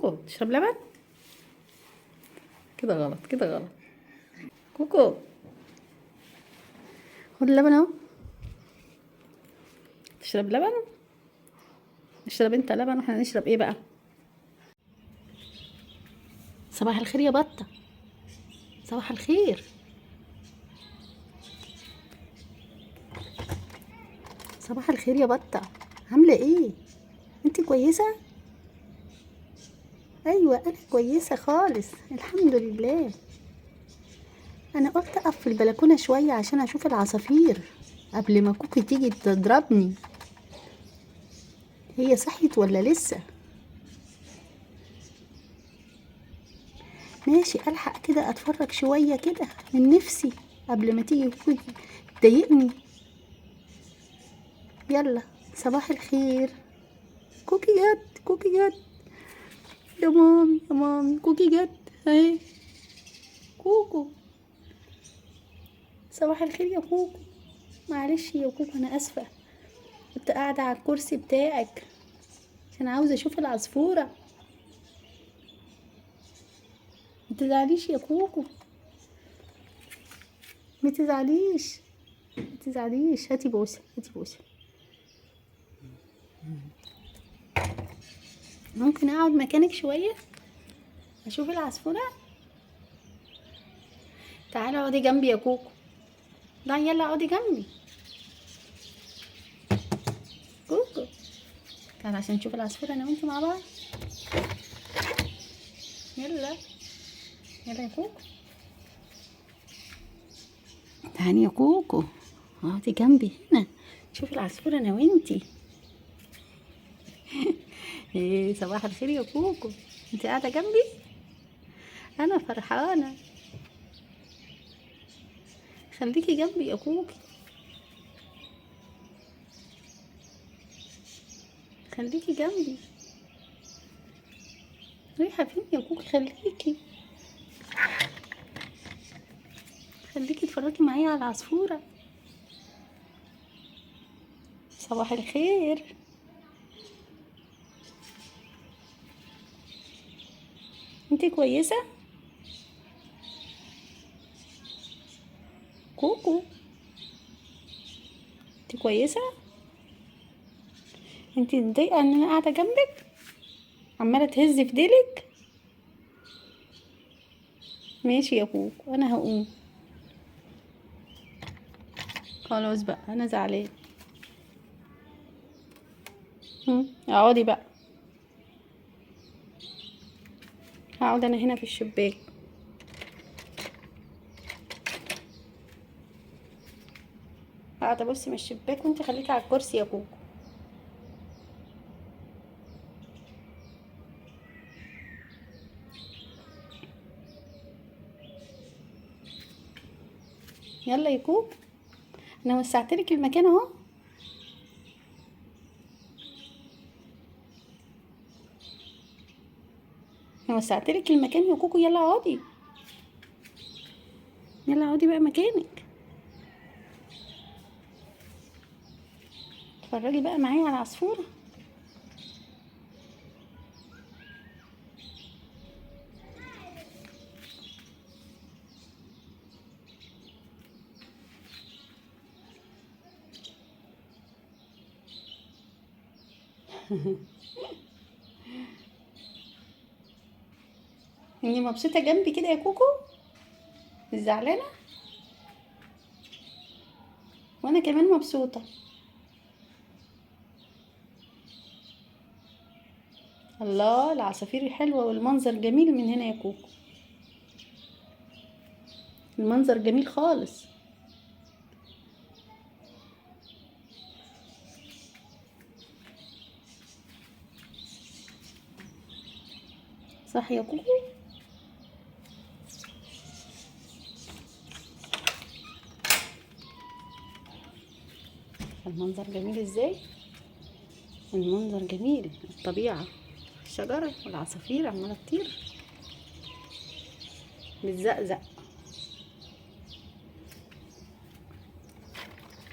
كوكو تشرب لبن؟ كده غلط، كده غلط. كوكو خد اللبن اهو. تشرب لبن؟ اشرب انت لبن واحنا نشرب ايه بقى؟ صباح الخير يا بطة. صباح الخير. صباح الخير يا بطة. عاملة ايه؟ انت كويسة؟ ايوه انا كويسة خالص الحمد لله. انا قلت اقف في البلكونة شوية عشان اشوف العصافير قبل ما كوكي تيجي تضربني. هي صحيت ولا لسه؟ ماشي الحق كده اتفرج شوية كده من نفسي قبل ما تيجي كوكي تضايقني. يلا صباح الخير. كوكي جت، كوكي جت. يا مامي يا مامي كوكي جت اهي. كوكو صباح الخير يا كوكو. معلش يا كوكو انا اسفة، كنت قاعدة على الكرسي بتاعك عشان عاوزة اشوف العصفورة. متزعليش يا كوكو، متزعليش، متزعليش. هاتي بوسة، هاتي بوسة. ممكن اقعد مكانك شوية اشوف العصفورة؟ تعالي اقعدي جنبي يا كوكو. لا يلا اقعدي جنبي كوكو. تعالي عشان نشوف العصفورة انا وانتي مع بعض. يلا يلا يا كوكو. تعالي يا كوكو اقعدي جنبي هنا شوفي العصفورة انا وانتي. ايه صباح الخير يا كوكو. انتي قاعدة جنبي انا فرحانة. خليكي جنبي يا كوكي، خليكي جنبي. رايحة فين يا كوكي؟ خليكي، خليكي اتفرجي معايا على العصفورة. صباح الخير. انتي كويسة كوكو؟ انتي كويسة؟ انتي متضايقة ان انا قاعدة جنبك عمالة تهزي في ديلك؟ ماشي يا كوكو انا هقوم خلاص بقى انا زعلان. اقعدي بقى. هقعد انا هنا في الشباك. قاعدة ابص من الشباك وانتي خليكي على الكرسي يا كوكو. يلا يا كوكو انا وسعتلك المكان اهو. انا وسعتلك المكان يا كوكو. يلا اقعدي، يلا اقعدي بقى مكانك. اتفرجي بقى معايا على العصفورة. اني مبسوطة جنبي كده يا كوكو؟ مش زعلانة؟ وانا كمان مبسوطة. الله العصافير حلوة والمنظر جميل من هنا يا كوكو. المنظر جميل خالص. صح يا كوكو؟ المنظر جميل ازاي؟ المنظر جميل، الطبيعة، الشجرة والعصافير عمالة تطير بتزقزق.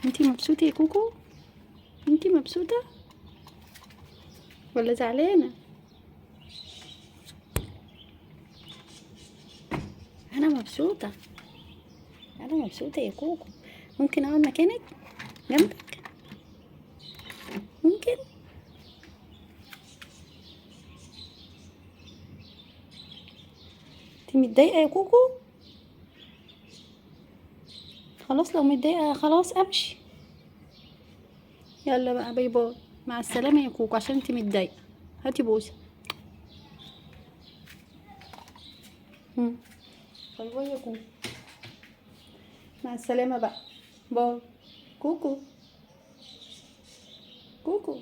انتي مبسوطة يا كوكو؟ انتي مبسوطة ولا زعلانة؟ انا مبسوطة، انا مبسوطة يا كوكو. ممكن اقعد مكانك جنبك؟ ممكن؟ انت متضايقة يا كوكو؟ خلاص لو متضايقة خلاص امشي. يلا بقى، باي باي، مع السلامة يا كوكو، عشان انت متضايقة. هاتي بوسة. باي باي يا كوكو، مع السلامة بقى. باي. كوكو. كوكو.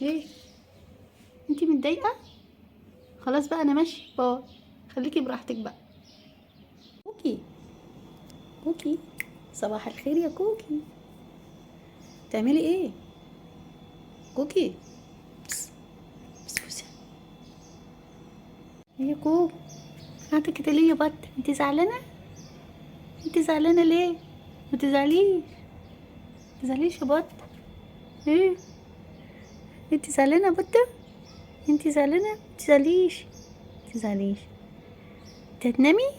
ايه؟ انت متضايقة؟ خلاص بقى انا ماشي، باي. خليكي براحتك بقى. كوكي. كوكي. صباح الخير يا كوكي. تعملي ايه؟ كوكي. بس. بس بس. ايه يا كوكو؟ قاعدة كده ليه يا بط؟ انت زعلانة؟ انت زعلانة ليه؟ ما تزعليش، ما تزعليش يا بط. ايه؟ انت زعلانة يا بطة؟ انت زعلانة؟ ما تزعليش، ما تزعليش. انت هتنامي؟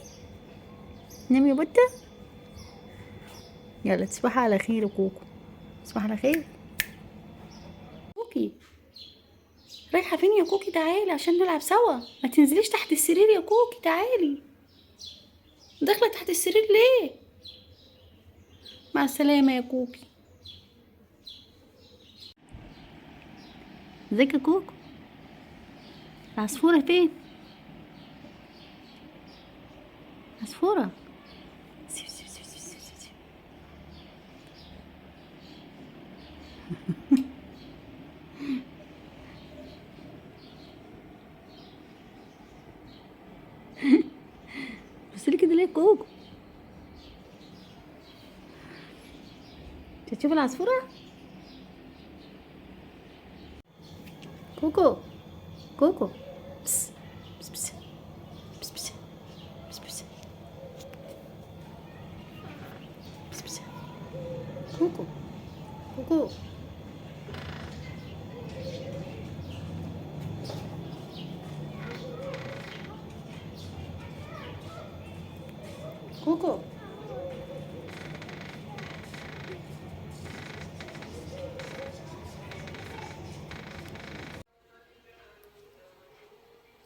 نامي يا بطة. يلا تصبحي على خير يا كوكو. تصبحي على خير. كوكي. رايحة فين يا كوكي؟ تعالي عشان نلعب سوا. ما تنزليش تحت السرير يا كوكي، تعالي. داخلة تحت السرير ليه؟ مع السلامة يا كوكي. ازيك يا كوكو؟ العصفورة فين؟ عصفورة. سيو سيو سيو سيو سيو سيو. بصلي كده ليه يا كوكو؟ انت تشوف العصفورة؟ كوكو. كوكو. بس. بس بس. بس بس. بس بس. بس بس. كوكو. كوكو. كوكو.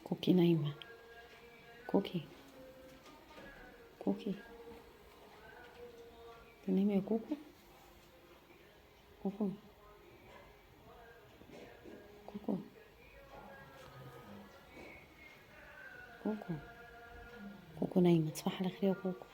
كوكي نايمة. كوكي. كوكي. نايمة يا كوكو. كوكو. كوكو. كوكو. كوكو نايمة. تصبح على خير يا كوكو.